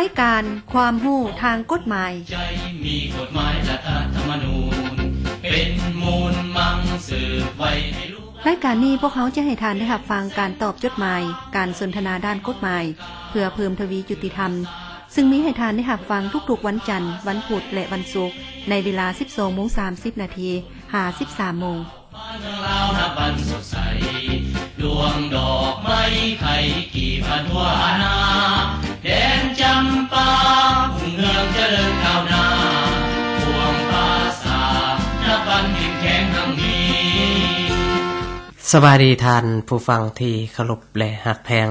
ายการความรู้ทางกฎหมายใจมีกฎหมายรัฐธรรมนูญเป็นมูลมังสืบไว้ให้รู้รายการนี้พวกเขาจะให้ทานได้รับฟังการตอบจดหมายการสนทนาด้านกฎหมายเพื่อเพิ่มทวียุติธรรมซึ่งมีให้ทานได้รับฟังทุกๆวันจันทร์วันพุธและวันศุกร์ในเวลา 12:30 น. หา 13:00 น. เรานับวันสดใสดวงดอกไม้ไข่กี่พันทั่วนาแดนจำปาหุ่งเฮืองเจริญก้าวหน้าพวงภาษานับวันเข้มแข็งทั้งนี้สวัสดีท่านผู้ฟังที่เคารพและรักแพง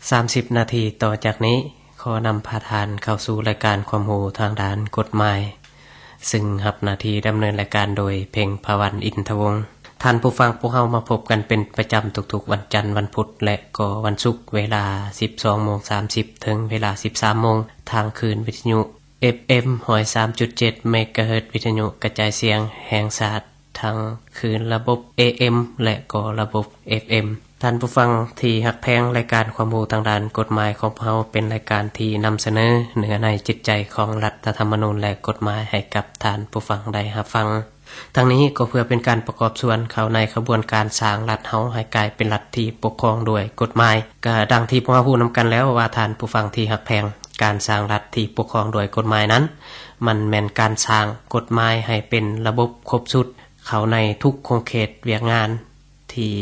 30 นาทีต่อจากนี้ขอนำพาทานเข้าสู่รายการความรู้ทางด้านกฎหมายซึ่งรับหน้าที่ดำเนินรายการโดยเพ็งภวันอินทวงศ์ท่านผู้ฟังพวกเฮามาพบกันเป็นประจำทุกๆวันจันทร์วันพุธและก็วันศุกร์เวลา 12:30 ถึงเวลา 13:00 น. ทางคืนวิทยุ FM 103.7 เมกะเฮิรตซ์วิทยุกระจายเสียงแห่งชาติทางคืนระบบ AM และก็ระบบ FM ท่านผู้ฟังที่รักแพงรายการความรู้ทางด้านกฎหมายของเฮาเป็นรายการที่นำเสนอเนื้อในจิตใจของรัฐธรรมนูญและกฎหมายให้กับท่านผู้ฟังได้รับฟังทั้งนี้ก็เพื่อเป็นการประกอบส่วนเข้าในกระบวนการสร้างรัฐเฮาให้กลายเป็นรัฐที่ปกครองโดยกฎหมายก็ดังที่พวกเราพูดนำกันแล้วว่าท่านผู้ฟังที่รักแพงการสร้างรัฐที่ปกครองโดยกฎหมายนั้นมันแม่นการสร้างกฎหมายให้เป็นระบบครบสุดเข้าในทุกโครงเขตเวียกงานที่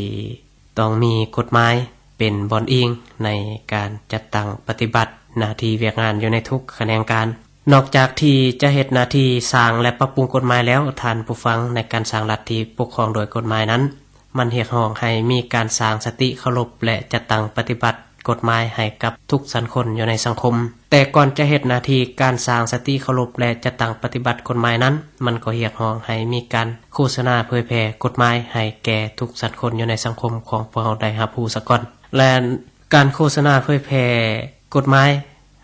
ต้องมีกฎหมายเป็นบอนอิงในการจัดตั้งปฏิบัติหน้าที่เวียกงานอยู่ในทุกแขนงการนอกจากที่จะเฮ็ดหน้าที่สร้างและปรับปรุงกฎหมายแล้วท่านผู้ฟังในการสร้างรัฐที่ปกครองโดยกฎหมายนั้นมันเรียกร้องให้มีการสร้างสติเคารพและจัดตั้งปฏิบัติกฎหมายให้กับทุกสันคนอยู่ในสังคมแต่ก่อนจะเฮ็ดหน้าที่การสร้างสติเคารพและจัดตั้งปฏิบัติกฎหมายนั้นมันก็เรียกร้องให้มีการโฆษณาเผยแพร่กฎหมายให้แก่ทุกสันคนอยู่ในสังคมของพวกเราได้รับรู้ซะก่อนและการโฆษณาเผยแพร่กฎหมาย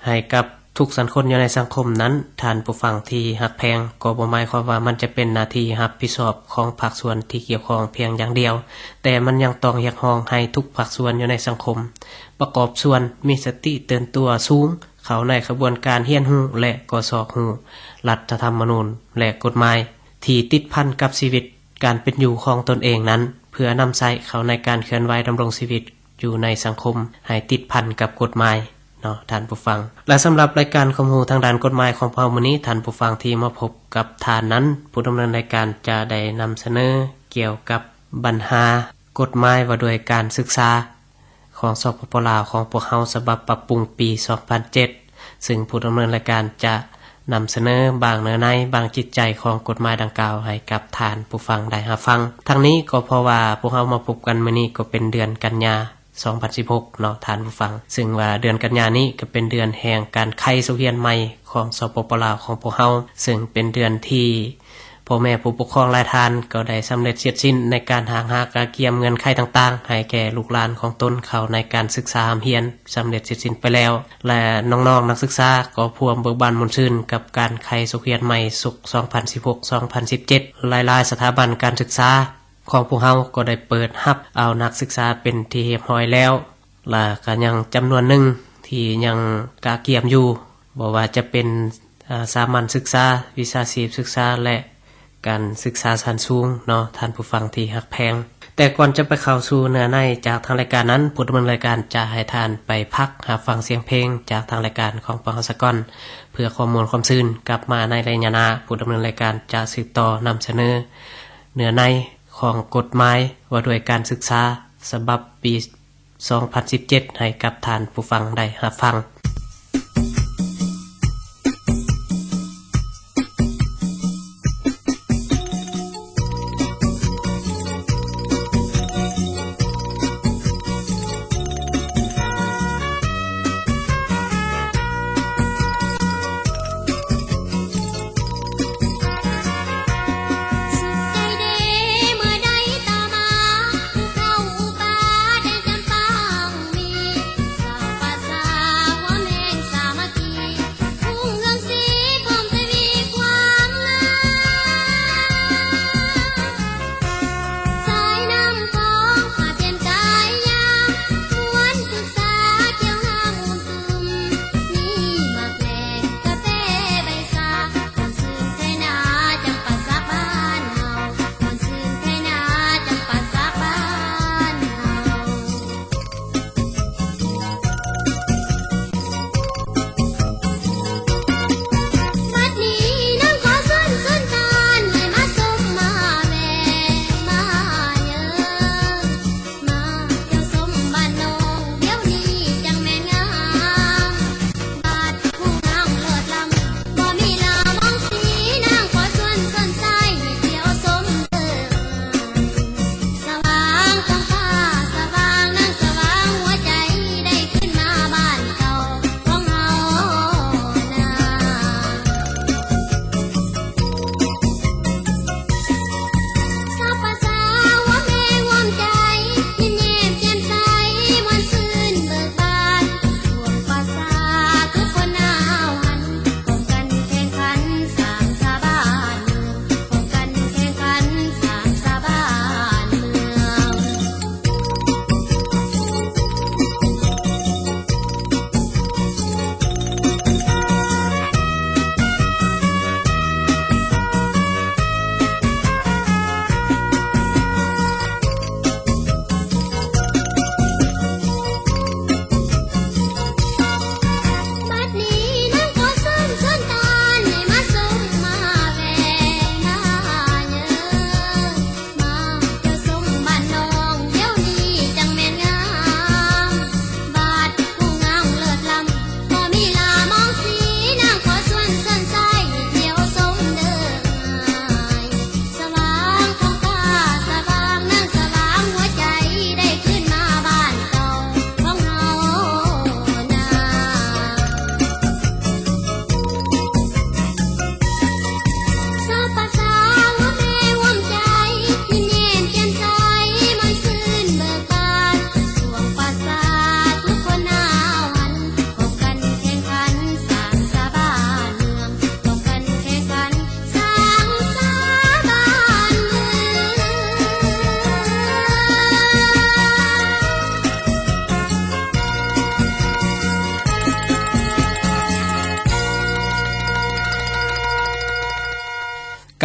ให้กับทุกสันคนอยู่ในสังคมนั้นท่านผู้ฟังที่รักแพงก็บ่หมายความว่ามันจะเป็นหน้าที่รับผิดชอบของภาคส่วนที่เกี่ยวข้องเพียงอย่างเดียวแต่มันยังต้องเรียกร้องให้ทุกภาคส่วนอยู่ในสังคมประกอบส่วนมีสติตื่นตัวสูงเข้าในกระบวนการเรียนรู้และก็สอบรู้รัฐธรรมนูญและกฎหมายที่ติดพันกับชีวิตการเป็นอยู่ของตนเองนั้นเพื่อนำใช้เข้าในการเคลื่อนไหวดำรงชีวิตอยู่ในสังคมให้ติดพันกับกฎหมายท่านผู้ฟังและสำหรับรายการความรู้ทางด้านกฎหมายของพวกเรามื้อนี้ท่านผู้ฟังที่มาพบกับท่านนั้นผู้ดำเนินรายการจะได้นำเสนอเกี่ยวกับปัญหากฎหมายว่าด้วยการศึกษาของสปป.ลาวของพวกเฮาฉบับปรับปรุงปี 2007 ซึ่งผู้ดำเนินรายการจะนำเสนอบางเนื้อในบางจิตใจของกฎหมายดังกล่าวให้กับท่านผู้ฟังได้รับฟังทั้งนี้ก็เพราะว่าพวกเฮามาพบกันมื้อนี้ก็เป็นเดือนกันยายน2016เนาะท่านผู้ฟังซึ่งว่าเดือนกันยายนนี้ก็เป็นเดือนแห่งการไขสุเฮียนใหม่ของสปป.ลาวของพวกเฮาซึ่งเป็นเดือนที่พ่อแม่ผู้ปกครองหลายท่านก็ได้สำเร็จเสร็จสิ้นในการหาการเกียมเงินไขต่างๆให้แก่ลูกหลานของตนเข้าในการศึกษาเรียนสำเร็จเสร็จสิ้นไปแล้วและน้องๆนักศึกษาก็พวมเบิกบานมนชื่นกับการไขสุเฮียนใหม่สุข 2016-2017 หลายๆสถาบันการศึกษาของพวกเฮาก็ได้เปิดรับเอานักศึกษาเป็นที่เรียบร้อยแล้วและก็ยังจำนวนหนึ่งที่ยังกะเกียมอยู่บ่ว่าจะเป็นสามัญศึกษาวิชาชีพศึกษาและการศึกษาชั้นสูงเนาะท่านผู้ฟังที่รักแพงแต่ก่อนจะไปเข้าสู่เนื้อในจากทางรายการนั้นผู้ดำเนินรายการจะให้ท่านไปพักรับฟังเสียงเพลงจากทางรายการของปหสกลเพื่อความมวลความซื่นกลับมาในระยะหน้าผู้ดำเนินรายการจะสืบต่อนำเสนอเนื้อในของกฎหมายว่าด้วยการศึกษาฉบับปี 2017 ให้กับท่านผู้ฟังได้รับฟังเข้าป่าได้จำปางมี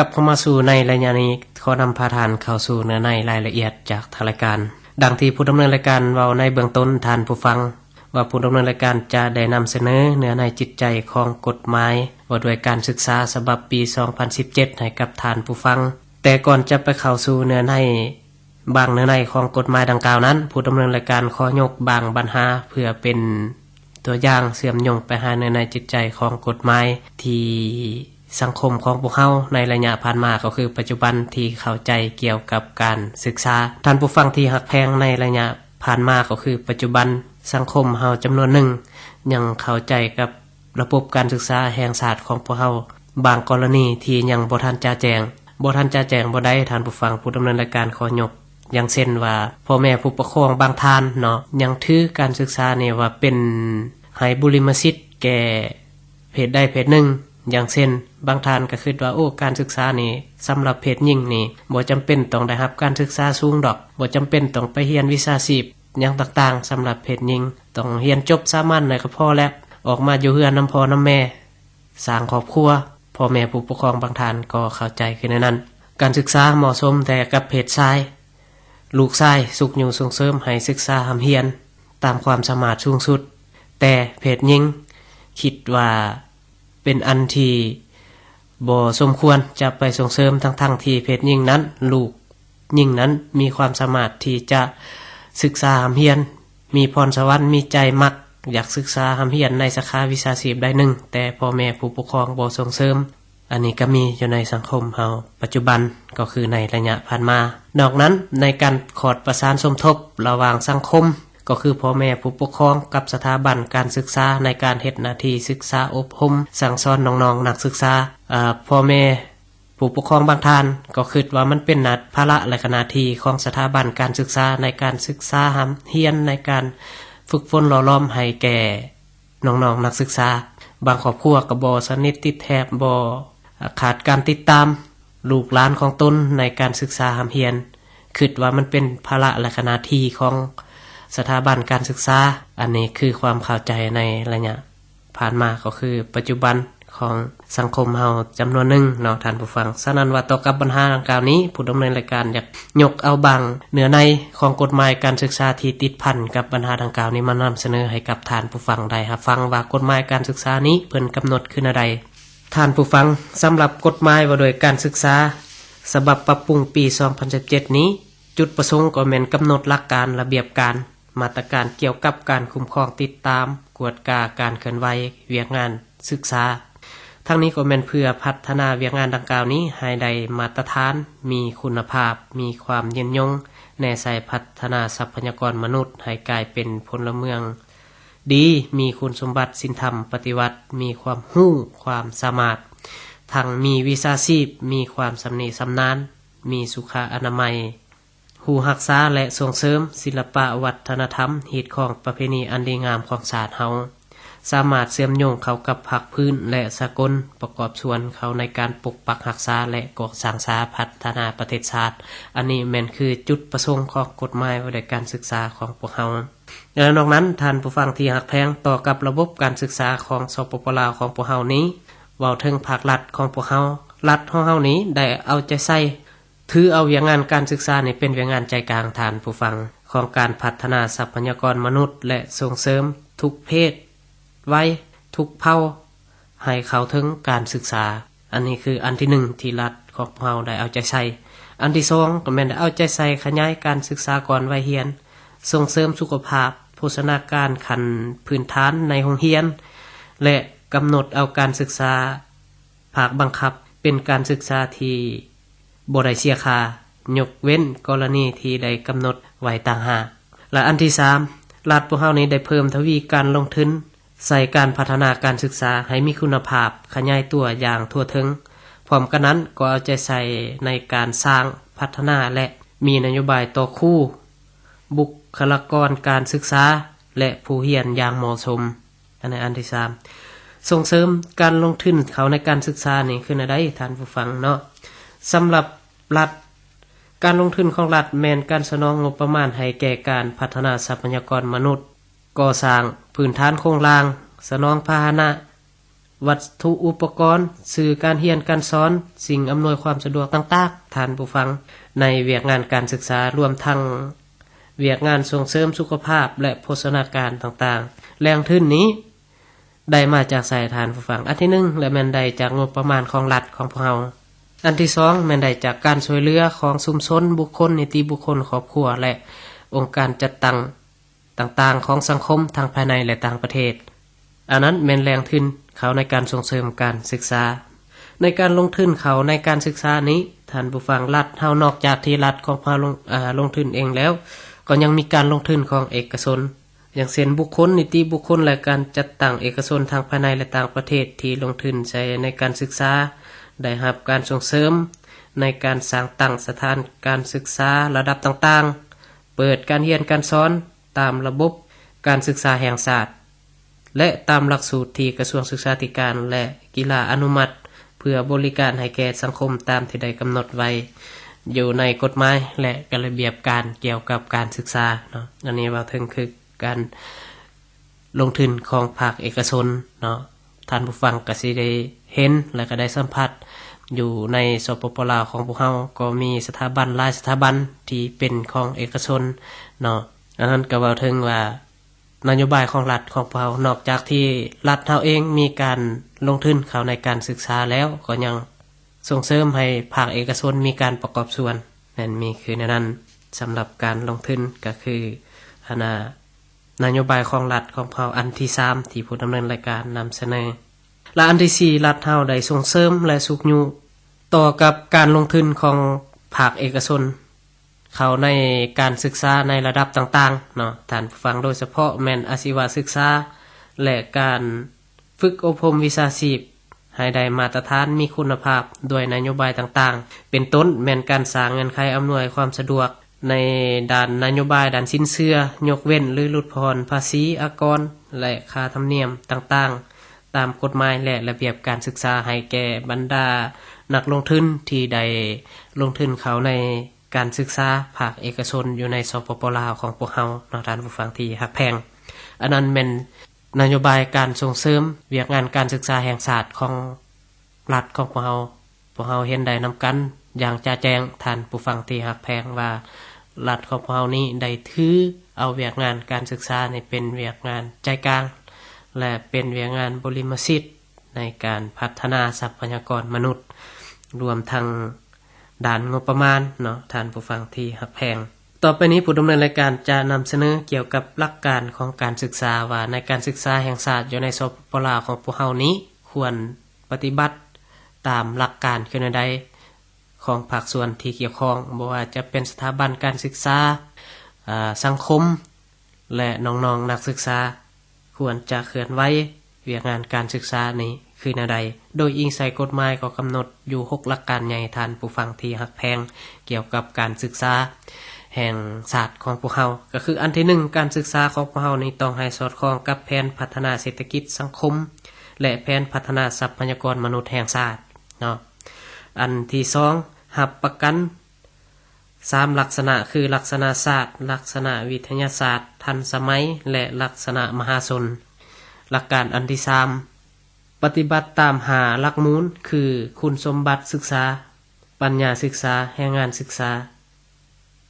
กลับเข้ามาสู่ในระยะนี้ขอนำพาทานเข้าสู่เนื้อในรายละเอียดจากทางรายการดังที่ผู้ดำเนินรายการเว้าในเบื้องต้นท่านผู้ฟังว่าผู้ดำเนินรายการจะได้นำเสนอเนื้อในจิตใจของกฎหมายว่าด้วยการศึกษาฉบับปี 2017 ให้กับท่านผู้ฟังแต่ก่อนจะไปเข้าสู่เนื้อในบางเนื้อในของกฎหมายดังกล่าวนั้นผู้ดำเนินรายการขอยกบางปัญหาเพื่อเป็นตัวอย่างเสื่อมโยงไปหาเนื้อในจิตใจของกฎหมายที่สังคมของพวกเฮาในระยะผ่านมาก็คือปัจจุบันที่เข้าใจเกี่ยวกับการศึกษาท่านผู้ฟังที่ฮักแพงในระยะผ่านมาก็คือปัจจุบันสังคมเฮาจำนวนหนึ่งยังเข้าใจกับระบบการศึกษาแห่งชาติของพวกเฮาบางกรณีที่ยังบ่ทันจะแจ้งบ่ได้ท่านผู้ฟังผู้ดำเนินรายการขอยกอย่างเช่นว่าพ่อแม่ผู้ปกครองบางท่านเนาะยังถือการศึกษานี่ว่าเป็นให้บุริมสิทธิ์แก่เพศใดเพศหนึ่งอย่างเช่นบางท่านก็คิดว่าโอ้การศึกษานี่สำหรับเพศหญิงนี่บ่จำเป็นต้องได้รับการศึกษาสูงดอกบ่จำเป็นต้องไปเรียนวิชาชีพอย่างต่างๆสำหรับเพศหญิงต้องเรียนจบสามัญแล้วก็พอแล้วออกมาอยู่เรือนนำพ่อนำแม่สร้างครอบครัวพ่อแม่ผู้ปกครองบางท่านก็เข้าใจคือในนั้นการศึกษาเหมาะสมแต่กับเพศชายลูกชายสุขอยู่ส่งเสริมให้ศึกษาหำเรียนตามความสามารถสูงสุดแต่เพศหญิงคิดว่าเป็นอันที่บ่สมควรจะไปส่งเสริมทั้งที่เพศหญิงนั้นลูกหญิงนั้นมีความสามารถที่จะศึกษาหำเรียนมีพรสวรรค์มีใจมักอยากศึกษาหำเรียนในสาขาวิชาชีพใดหนึ่งแต่พ่อแม่ผู้ปกครองบ่ส่งเสริมอันนี้ก็มีอยู่ในสังคมเฮาปัจจุบันก็คือในระยะผ่านมานอกนั้นในการขอดประสานสมทบระหว่างสังคมก็คือพ่อแม่ผู้ปกครองกับสถาบันการศึกษาในการเฮ็ดหน้าที่ศึกษาอบรมสั่งสอนน้องๆนักศึกษาพ่อแม่ผู้ปกครองบางท่านก็คิดว่ามันเป็นภาระและหน้าที่ของสถาบันการศึกษาในการศึกษาหำเรียนในการฝึกฝนหล่อหลอมให้แก่น้องๆนักศึกษาบางครอบครัวก็บ่สนิทติดแทบบ่ขาดการติดตามลูกหลานของตนในการศึกษาหำเรียนคิดว่ามันเป็นภาระและหน้าที่ของสถาบันการศึกษาอันนี้คือความเข้าใจในระยะผ่านมาก็คือปัจจุบันของสังคมเฮาจำนวนหนึ่งเนาะท่านผู้ฟังฉะนั้นว่าต่อกับปัญหาดังกล่าวนี้ผู้ดำเนินรายการอยากยกเอาบางเนื้อในของกฎหมายการศึกษาที่ติดพันกับปัญหาดังกล่าวนี้มานำเสนอให้กับท่านผู้ฟังได้รับฟังว่ากฎหมายการศึกษานี้เพิ่นกำหนดขึ้นอะไรท่านผู้ฟังสำหรับกฎหมายว่าโดยการศึกษาฉบับปรับปรุงปี 2017 นี้จุดประสงค์ก็แม่นกำหนดหลักการระเบียบการมาตรการเกี่ยวกับการคุ้มครองติดตามกวดกาการเคลื่อนไหวเวียกงานศึกษาทั้งนี้ก็แม่นเพื่อพัฒนาเวียกงานดังกล่าวนี้ให้ได้มาตรฐานมีคุณภาพมีความยืนยงแน่ใส่พัฒนาทรัพยากรมนุษย์ให้กลายเป็นพลเมืองดีมีคุณสมบัติศีลธรรมปฏิวัติมีความรู้ความสามารถทั้งมีวิชาชีพมีความสำนิสำนานมีสุขอนามัยผู้รักษาและส่งเสริมศิลปะวัฒนธรรมฮีตของประเพณีอันดีงามของชาติเฮาสามารถเชื่อมโยงเข้ากับภาคพื้นและสากลประกอบส่วนเข้าในการปกปักรักษาและก่อสร้างสาพัฒนาประเทศชาติอันนี้แม่นคือจุดประสงค์ของกฎหมายว่าด้วยการศึกษาของพวกเฮาและนอกนั้นท่านผู้ฟังที่รักแพงต่อกับระบบการศึกษาของสปปลาวของพวกเฮานี้เว้าถึงภาครัฐของพวกเฮารัฐของเฮานี้ได้เอาใจใส่ถือเอาเวียงงานการศึกษานี่เป็นเวียงงานใจกลางท่านผู้ฟังของการพัฒนาทรัพยากรมนุษย์และส่งเสริมทุกเพศไว้ทุกเผ่าให้เข้าถึงการศึกษาอันนี้คืออันที่1ที่รัฐของเฮาได้เอาใจใส่อันที่2ก็แม่นได้เอาใจใส่ขยายการศึกษาก่อนวัยเรียนส่งเสริมสุขภาพโภชนาการขั้นพื้นฐานในโรงเรียนและกำหนดเอาการศึกษาภาคบังคับเป็นการศึกษาที่บ่ได้เสียค่ายกเว้นกรณีที่ได้กำหนดไว้ต่างหากและอันที่3รัฐพวกเฮานี้ได้เพิ่มทวีการลงทุนใส่การพัฒนาการศึกษาให้มีคุณภาพขยายตัวอย่างทั่วถึงพร้อมกันนั้นก็เอาใจใส่ในการสร้างพัฒนาและมีนโยบายต่อครูบุคลากรการศึกษาและผู้เรียนอย่างเหมาะสมอันที่3ส่งเสริมการลงทุนเขาในการศึกษานี่คืออะไรท่านผู้ฟังเนาะสำหรับรัฐการลงทุนของรัฐแม่นการสนองงบประมาณให้แก่การพัฒนาทรัพยากรมนุษย์ก่อสร้างพื้นฐานโครงล่างสนองพาหนะ วัตถุอุปกรณ์สื่อการเรียนการสอนสิ่งอำนวยความสะดวกต่างๆท่านผู้ฟังในเวียกงานการศึกษารวมทั้งเวียกงานส่งเสริมสุขภาพและโภชนาการต่างๆแรงทุนนี้ได้มาจากสายทานผู้ฟังอันที่1และแม่นได้จากงบประมาณของรัฐของพวกเราอันที่2แม่นได้จากการช่วยเหลือของชุมชนบุคคลนิติบุคคลครอบครัวและองค์การจัดตั้งต่างๆของสังคมทั้งภายในและต่างประเทศอันนั้นแม่นแรงทุนเขาในการส่งเสริมการศึกษาในการลงทุนเขาในการศึกษานี้ท่านผู้ฟังรัฐเฮานอกจากที่รัฐของพาลงทุนเองแล้วก็ยังมีการลงทุนของเอกชนอย่างเช่นบุคคลนิติบุคคลและการจัดตั้งเอกชนทั้งภายในและต่างประเทศที่ลงทุนใช้ในการศึกษาได้รับการส่งเสริมในการสร้างตั้งสถานการศึกษาระดับต่างๆเปิดการเรียนการสอนตามระบบการศึกษาแห่งชาติและตามหลักสูตรที่กระทรวงศึกษาธิการและกีฬาอนุมัติเพื่อบริการให้แก่สังคมตามที่ได้กำหนดไว้อยู่ในกฎหมายและระเบียบการเกี่ยวกับการศึกษาเนาะอันนี้ว่าถึงคือการลงทุนของภาคเอกชนเนาะท่านผู้ฟังก็สิได้เห็นและก็ได้สัมผัสอยู่ในสปปลาวของพวกเฮาก็มีสถาบันหลายสถาบันที่เป็นของเอกชนเนาะอันนั้นก็เว้าถึงว่านโยบายของรัฐของเรานอกจากที่รัฐเฮาเองมีการลงทุนเข้าในการศึกษาแล้วก็ยังส่งเสริมให้ภาคเอกชนมีการประกอบส่วนนั่นมีคือในนั้นสำหรับการลงทุนก็คือนโยบายของรัฐของเราอันที่3ที่ผู้ดำเนินรายการนำเสนอและอันที่4รัฐเฮาได้ส่งเสริมและสุขยุต่อกับการลงทุนของภาคเอกชนเข้าในการศึกษาในระดับต่างๆเนาะท่านผู้ฟังโดยเฉพาะแม่นอาชีวศึกษาและการฝึกอบรมวิชาชีพให้ได้มาตรฐานมีคุณภาพด้วยนโยบายต่างๆเป็นต้นแม่นการสร้างเงื่อนไขอำนวยความสะดวกในด้านนโยบายด้านสินเชื่อยกเว้นหรือลดผ่อนภาษีอากรและค่าธรรมเนียมต่างๆตามกฎหมายและระเบียบการศึกษาให้แก่บรรดานักลงทุนที่ได้ลงทุนเขาในการศึกษาภาคเอกชนอยู่ในสปปลาวของพวกเฮาเนาะท่านผู้ฟังที่ฮักแพงอันนั้นแม่นนโยบายการส่งเสริมเวียกงานการศึกษาแห่งชาติของรัฐของพวกเฮาเห็นได้นำกันอย่างจะแจ้งท่านผู้ฟังที่ฮักแพงว่ารัฐของพวกเฮานี้ได้ถือเอาเวียกงานการศึกษานี่เป็นเวียกงานใจกลางและเป็นเวียกงานบริมสิทธิ์ในการพัฒนาทรัพยากรมนุษย์รวมทั้งด้านงบประมาณเนาะท่านผู้ฟังที่ฮักแพงต่อไปนี้ผู้ดำเนินรายการจะนำเสนอเกี่ยวกับหลักการของการศึกษาว่าในการศึกษาแห่งชาติอยู่ในสปปลาวของพวกเฮานี้ควรปฏิบัติตามหลักการคือใดของภาคส่วนที่เกี่ยวข้องบ่ว่าจะเป็นสถาบันการศึกษาสังคมและน้องๆนักศึกษาควรจะเคลื่อนไหวเวียกงานการศึกษานี้คือใดโดยอิงใส่กฎหมายก็กำหนดอยู่6หลักการใหญ่ท่านผู้ฟังที่ฮักแพงเกี่ยวกับการศึกษาแห่งชาติของพวกเฮาก็คืออันที่1การศึกษาของพวกเฮานี้ต้องให้สอดคล้องกับแผนพัฒนาเศรษฐกิจสังคมและแผนพัฒนาทรัพยากรมนุษย์แห่งชาติเนาะอันที่2รับประกัน3ลักษณะคือลักษณะศาสตร์ลักษณะวิทยาศาสตร์ทันสมัยและลักษณะมหาชนหลักการอันที่3ปฏิบัติตามหาหลักมูลคือคุณสมบัติศึกษาปัญญาศึกษาแห่งงานศึกษา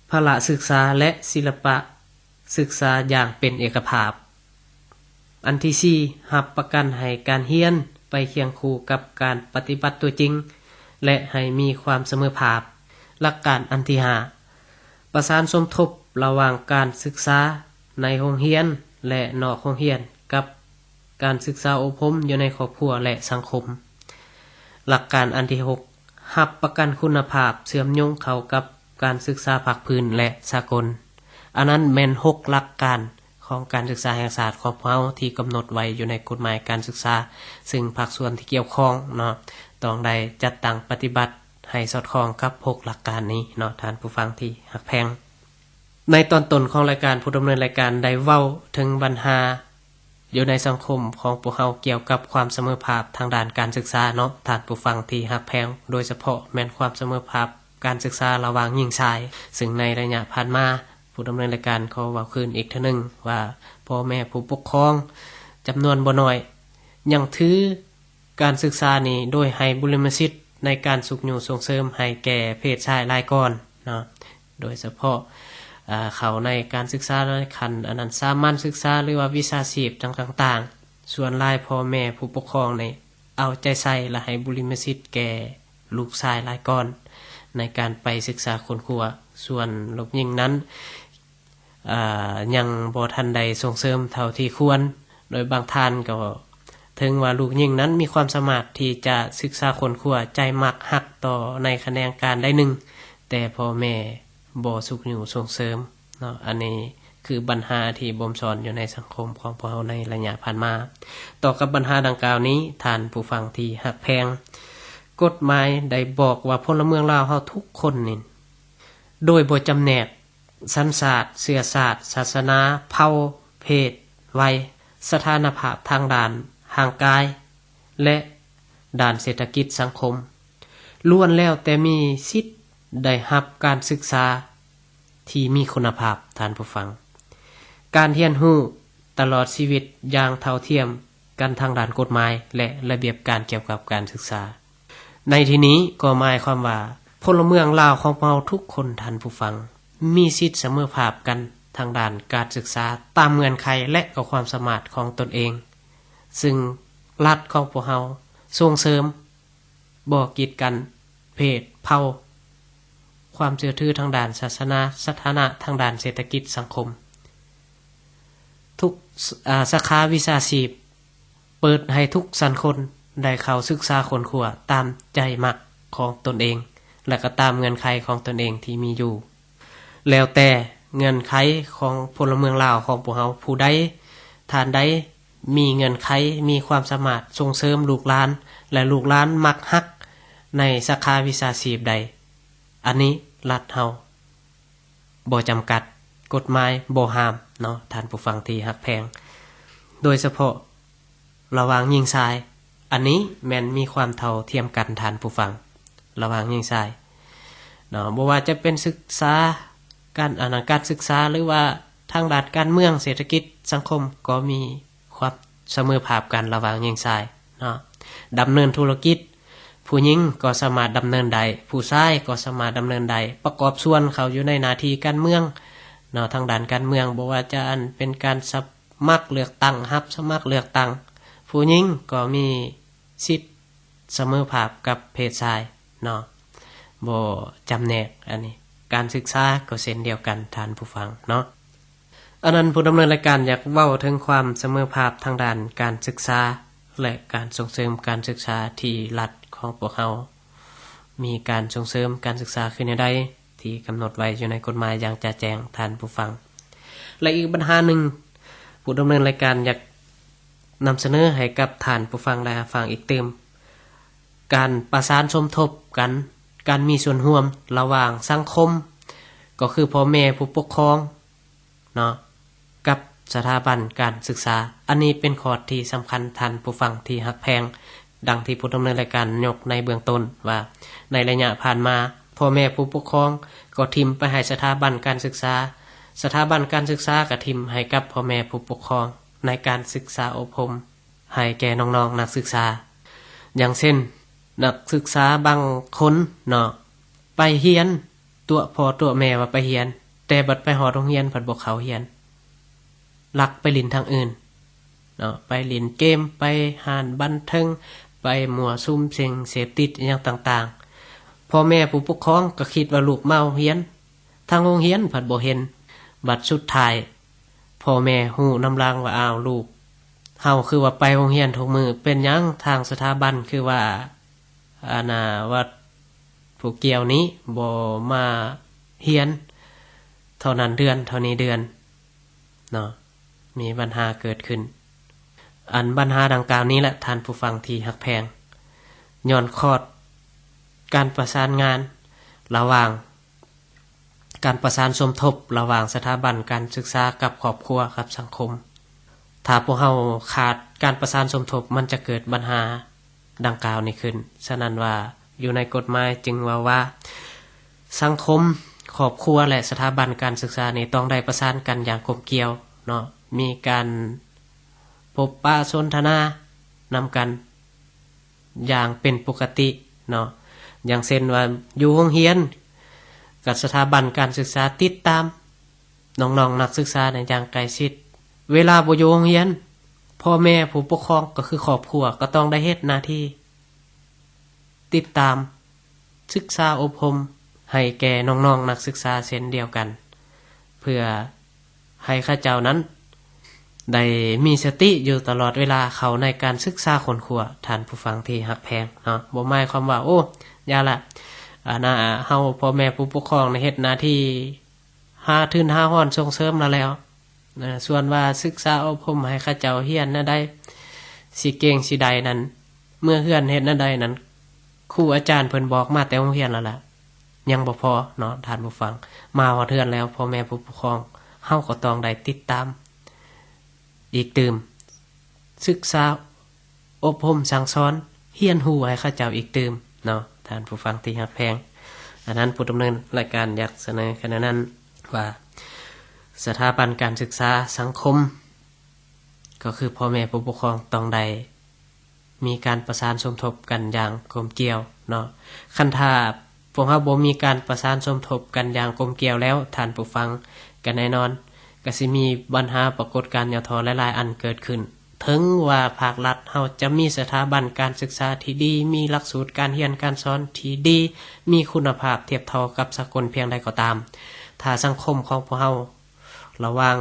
พละศึกษาและศิลปะศึกษาอย่างเป็นเอกภาพอันที่4รับประกันให้การเรียนไปเคียงคู่กับการปฏิบัติตัวจริงและให้มีความเสมอภาพหลักการอันที่5ประสานสมทบระหว่างการศึกษาในโรงเรียนและนอกโรงเรียนกับการศึกษาอบรมอยู่ในครอบครัวและสังคมหลักการอันที่6รับประกันคุณภาพเชื่อมโยงเข้ากับการศึกษาภาคพื้นและสากลอันนั้นแม่น6หลักการของการศึกษาแห่งชาติของเราที่กำหนดไว้อยู่ในกฎหมายการศึกษาซึ่งภาคส่วนที่เกี่ยวข้องเนาะต้องได้จัดตั้งปฏิบัติให้สอดคล้องกับ6หลักการนี้เนาะท่านผู้ฟังที่ฮักแพงในตอนต้นของรายการผู้ดำเนินรายการได้เว้าถึงปัญหาอยู่ในสังคมของพวกเฮาเกี่ยวกับความเสมอภาพทางด้านการศึกษาเนาะท่านผู้ฟังที่ฮักแพงโดยเฉพาะแม่นความเสมอภาพการศึกษาระหว่างหญิงชายซึ่งในระยะผ่านมาผู้ดำเนินรายการขอเว้าคืนอีกเทื่อนึงว่าพ่อแม่ผู้ปกครองจำนวนบ่น้อยยังถือ การศึกษานี้โดยให้บุรมสิทธิ์ในการสุขอยู่ส่งเสริมให้แก่เพศชายรายก่อนเนาะโดยเฉพาะเขาในการศึกษาในขั้นอนันต์สามัญศึกษาหรือว่าวิชาชีพต่างๆส่วนรายพ่อแม่ผู้ปกครองนี่เอาใจใส่และให้บุรมสิทธิ์แก่ลูกชายรายก่อนในการไปศึกษาคนครัวส่วนลูกหญิงนั้นยังบ่ทันใดส่งเสริมเท่าที่ควรโดยบางท่านก็ถึงว่าลูกหญิงนั้นมีความสามารถที่จะศึกษาคนครัวใจมักฮักต่อในแขนงการได้หนึ่งแต่พ่อแม่บ่สุขอยู่ส่งเสริมเนาะอันนี้คือปัญหาที่บ่มสอนอยู่ในสังคมของพวกเราในระยะผ่านมาต่อกับปัญหาดังกล่าวนี้ท่านผู้ฟังที่ฮักแพงกฎหมายได้บอกว่าพลเมืองลาวเฮาทุกคนนี่โดยบ่จำแนกสัญชาติเชื้อชาติศาสนาเผ่าเพศวัยสถานภาพทางด้านร่างกายและด้านเศรษฐกิจสังคมล้วนแล้วแต่มีสิทธิ์ได้รับการศึกษาที่มีคุณภาพท่านผู้ฟังการเรียนรู้ตลอดชีวิตอย่างเท่าเทียมกันทางด้านกฎหมายและระเบียบการเกี่ยวกับการศึกษาในที่นี้ก็หมายความว่าพลเมืองลาวของเราทุกคนท่านผู้ฟังมีสิทธิ์เสมอภาพกันทางด้านการศึกษาตามเงื่อนไขและก็ความสามารถของตนเองซึ่งรัฐของพวกเราส่งเสริมบ่กีดกันเพศเผ่าความเชื่อถือทางด้านศาสนาสถานะทางด้านเศรษฐกิจสังคมทุกสาขาวิชาชีพเปิดให้ทุกสันคนได้เข้าศึกษาคนครัวตามใจมักของตนเองและก็ตามเงื่อนไขของตนเองที่มีอยู่แล้วแต่เงื่อนไขของพลเมืองลาวของพวกเราผู้ใดท่านใดมีเงื่อนไขมีความสามารถส่งเสริมลูกหลานและลูกหลานมักฮักในสาขาวิชาชีพใดอันนี้รัฐเฮาบ่จำกัดกฎหมายบ่ห้ามเนาะท่านผู้ฟังที่ฮักแพงโดยเฉพาะระหว่างหญิงชายอันนี้แม่นมีความเท่าเทียมกันท่านผู้ฟังระหว่างหญิงชายเนาะบ่ว่าจะเป็นศึกษาการศึกษาหรือว่าทางด้านการเมืองเศรษฐกิจสังคมก็มีความเสมอภาพกันระหว่างหญิงชายเนาะดำเนินธุรกิจผู้หญิงก็สามารถดำเนินได้ผู้ชายก็สามารถดำเนินได้ประกอบส่วนเขาอยู่ในหน้าที่การเมืองเนาะทางด้านการเมืองบ่ว่าจะเป็นการสมัครเลือกตั้งรับสมัครเลือกตั้งผู้หญิงก็มีสิทธิ์เสมอภาพกับเพศชายเนาะบ่จำแนกอันนี้การศึกษาก็เช่นเดียวกันท่านผู้ฟังเนาะอันนั้นผู้ดำเนินรายการอยากเว้าถึงความเสมอภาพทางด้านการศึกษาและการส่งเสริมการศึกษาที่รัฐของพวกเรามีการส่งเสริมการศึกษาขึ้นในใดที่กำหนดไว้อยู่ในกฎหมายอย่างแจ่แจ้งท่านผู้ฟังและอีกปัญหาหนึ่งผู้ดำเนินรายการอยากนำเสนอให้กับท่านผู้ฟังได้ฟังอีกเติมการประสานสมทบกันการมีส่วนร่วมระหว่างสังคมก็คือพ่อแม่ผู้ปกครองเนาะกับสถาบันการศึกษาอันนี้เป็นข้อที่สำคัญท่านผู้ฟังที่ฮักแพงดังที่ผู้ดำเนินรายการยกในเบื้องต้นว่าในระยะผ่านมาพ่อแม่ผู้ปกครองก็ทิมไปให้สถาบันการศึกษาสถาบันการศึกษาก็ทิมให้กับพ่อแม่ผู้ปกครองในการศึกษาอบรมให้แก่น้องๆนักศึกษาอย่างเช่นนักศึกษาบางคนเนาะไปเรียนตัวพ่อตัวแม่ว่าไปเรียนแต่บัดไปฮอดโรงเรียนเพิ่นบ่เข้าเรียนลักไปเล่นทางอื่นเนาะไปเล่นเกมไปห้านบันเทิงไปมั่วซุมสิ่งเสพติดอีหยังต่างๆพ่อแม่ผู้ปกครองก็คิดว่าลูกเมาเรียนทางโรงเรียนเพิ่นบ่เห็นบัดสุดท้ายพ่อแม่ฮู้นำลังว่าอ้าวลูกเฮาคือว่าไปโรงเรียนทุกมื้อเป็นหยังทางสถาบันคือว่าว่าผู้เกี่ยวนี้บ่มาเรียนเท่านั้นเดือนเท่านี้เดือนเนาะมีปัญหาเกิดขึ้นอันปัญหาดังกล่าวนี้แหละท่านผู้ฟังที่ฮักแพงย้อนคอดการประสานงานระหว่างการประสานสมทบระหว่างสถาบันการศึกษากับครอบครัวกับสังคมถ้าพวกเราขาดการประสานสมทบมันจะเกิดปัญหาดังกล่าวนี้ขึ้นฉะนั้นว่าอยู่ในกฎหมายจึงว่าสังคมครอบครัวและสถาบันการศึกษานี้ต้องได้ประสานกันอย่างกลมเกลียวเนาะมีการพบปะสนทนานำกัน อย่างเป็นปกติเนาะอย่างเช่นว่าอยู่โรงเรียนกับสถาบันการศึกษาติดตามน้องๆนักศึกษาในอย่างใกล้ชิดเวลาบ่อยู่โรงเรียนพ่อแม่ผู้ปกครองก็คือครอบครัวก็ต้องได้เฮ็ดหน้าที่ติดตามศึกษาอบรมให้แก่น้องๆนักศึกษาเช่นเดียวกันเพื่อให้ข้าเจ้านั้นได้มีสติอยู่ตลอดเวลาเข้าในการศึกษาค้นคว้าท่านผู้ฟังที่ฮักแพงเนาะบ่หมายความว่าโอ้อย่าละเฮาพ่อแม่ผู้ปกครองในเฮ็ดหน้าที่หาทุนหาฮ้อนส่งเสริมแล้วส่วนว่าศึกษาอบรมให้ข้าเจ้าเรียนได้สิเก่งสิใดนั้นเมื่อเฮือนเฮ็ดใดนั้นครูอาจารย์เพิ่นบอกมาแต่โรงเรียนแล้วล่ะยังบ่พอเนาะท่านผู้ฟังมาฮอดเฮือนแล้วพ่อแม่ผู้ปกครองเฮาก็ต้องได้ติดตามอีกตื่มศึกษาอบรมสั่งสอนเรียนรู้ให้ข้าเจ้าอีกตื่มเนาะท่านผู้ฟังที่รักแพงอันนั้นผู้ดำเนินรายการอยากเสนอขณะนั้นว่าสถาบันการศึกษาสังคมก็คือพ่อแม่ผู้ปกครองต้องได้มีการประสานสมทบกันอย่างกลมเกลียวเนาะคันถ้าพวกเฮาบ่มีการประสานสมทบกันอย่างกลมเกลียวแล้วท่านผู้ฟังก็แน่นอนก็สิมีปัญหาปรากฏการณ์ย่อท้อหลายๆอันเกิดขึ้นถึงว่าภาครัฐเฮาจะมีสถาบันการศึกษาที่ดีมีหลักสูตรการเรียนการสอนที่ดีมีคุณภาพเทียบเท่ากับสากลเพียงใดก็ตามถ้าสังคมของพวกเฮาระหว่าง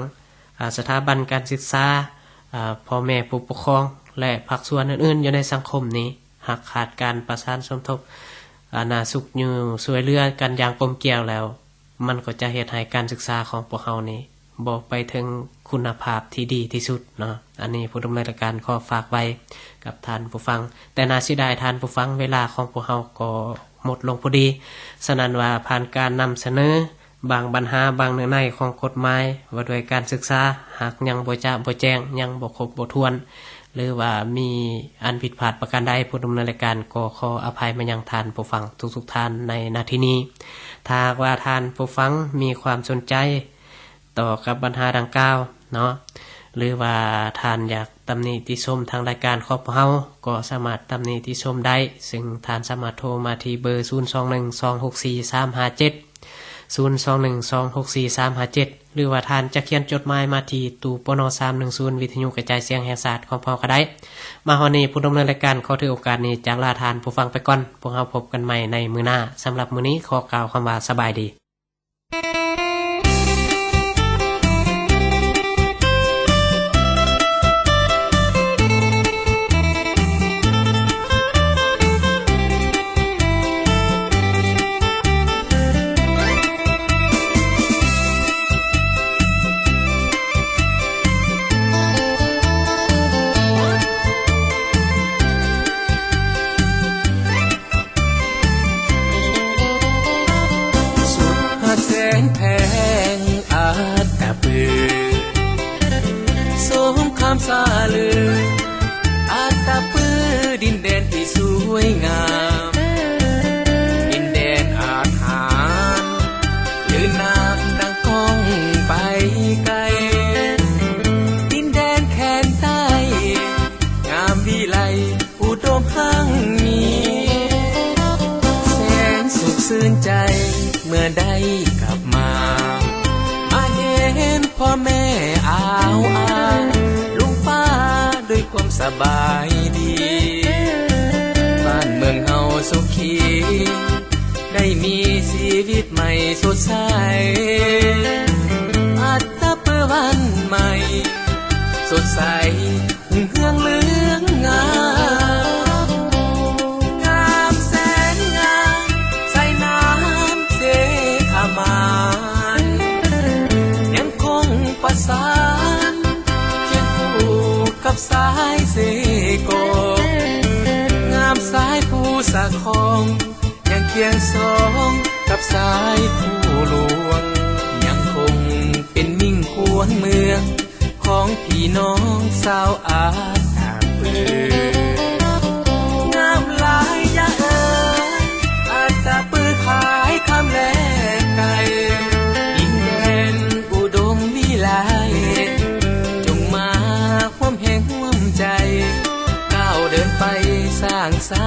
สถาบันการศึกษาพ่อแม่ผู้ปกครองและภาคส่วนอื่นๆอยู่ในสังคมนี้หากขาดการประสานสมทบน่าสุขอยู่ช่วยเหลือกันอย่างกลมเกลียวแล้วมันก็จะเฮ็ดให้การศึกษาของพวกเฮานี้บ่ไปถึงคุณภาพที่ดีที่สุดเนาะอันนี้ผู้ดำเนินรายการขอฝากไว้กับท่านผู้ฟังแต่น่าเสียดายท่านผู้ฟังเวลาของพวกเฮาก็หมดลงพอดีฉะนั้นว่าผ่านการนำเสนอบางปัญหาบางเนื้อในของกฎหมายว่าด้วยการศึกษาหากยังบ่จะบ่แจ้งยังบ่ครบบ่ถ้วนหรือว่ามีอันผิดพลาดประการใดผู้ดำเนินรายการก็ขออภัยมายังท่านผู้ฟังทุกๆท่านในนาทีนี้ถ้าว่าท่านผู้ฟังมีความสนใจต่อกับปัญหาดังกล่าวเนาะหรือว่าท่านอยากตำหนิติชมทางรายการของเฮาก็สามารถตำหนิติชมได้ซึ่งท่านสามารถโทรมาที่เบอร์0212643357 0212643357หรือว่าท่านจะเขียนจดหมายมาที่ตู้ปน310วิทยุกระจายเสียงแห่งชาติของพอก็ได้มาฮอดนี้ผู้ดำเนินรายการขอถือโอกาสนี้จากลาท่านผู้ฟังไปก่อนพวกเราพบกันใหม่ในมื้อหน้าสำหรับมื้อนี้ขอกล่าวคำว่าสบายดีซาลืออาตาปื้อดินแดนที่สวยงามดินแดนอาถรรพ์ลื่นน้ำดังก้องไปไกลดินแดนแขนใต้งามวิไลอุดมหั่งมีแสนสุขชื่นใจเมื่อได้กลับมาเห็นพ่อแม่อ้าวด้วยความสบายดีบ้านเมืองเฮาสุขีได้มีชีวิตใหม่สดใสอัตเปื้อวันใหม่สดใสหุ่งเฮืองเหลืองงามงามแสนงามใส่น้ำเสขามานยังคงประสานกับสายเสโกงามสายผู้สะคองยังเคียงสองกับสายผู้หลวงยังคงเป็นมิ่งควรเมืองของพี่น้องสาวอาตาปืองามหลายยะเอ๋ยอาตาปือขายคำแลกไก่ดินแดนอุดมวิไลก้าวเดินไปสร้างสา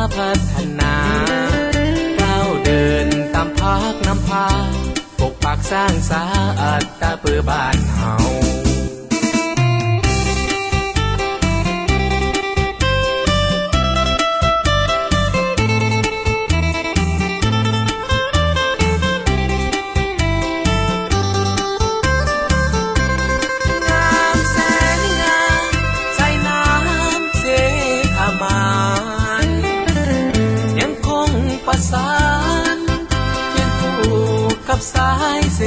ฒนาก้าวเดินตามภาคนำพาปกปักสร้างสาอัตตาเพื่อบ้านเฮาสานเคียงคู่กับสายเส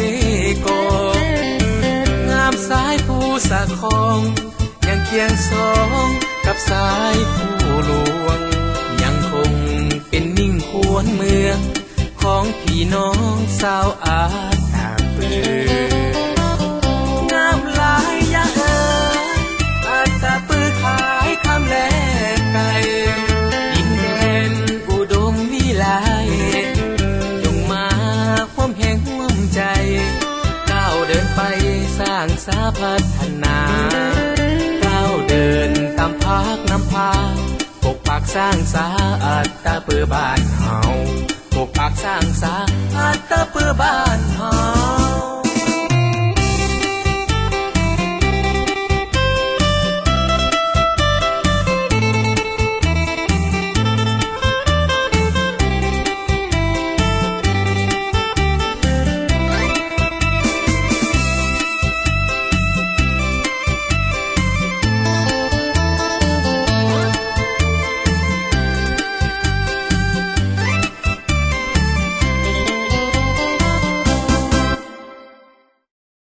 กงามสายผู้สะคองยังเคียงสองกับสายผู้หลวงยังคงเป็นมิ่งควรเมืองของพี่น้องสาวอาตาปืองามหลายยะเอ๋ยอาตาปือขายคำแลกไก่ดินแดนอุดมวิไลจงมาพร้อมแห่งร่วมใจก้าวเดินไปสร้างสาพัฒนาก้าวเดินตามภาคนำพาปกปักสร้างสาอัตตาเพื่อบ้านเฮาปกปักสร้างสาอัตตาเพื่อบ้านเฮา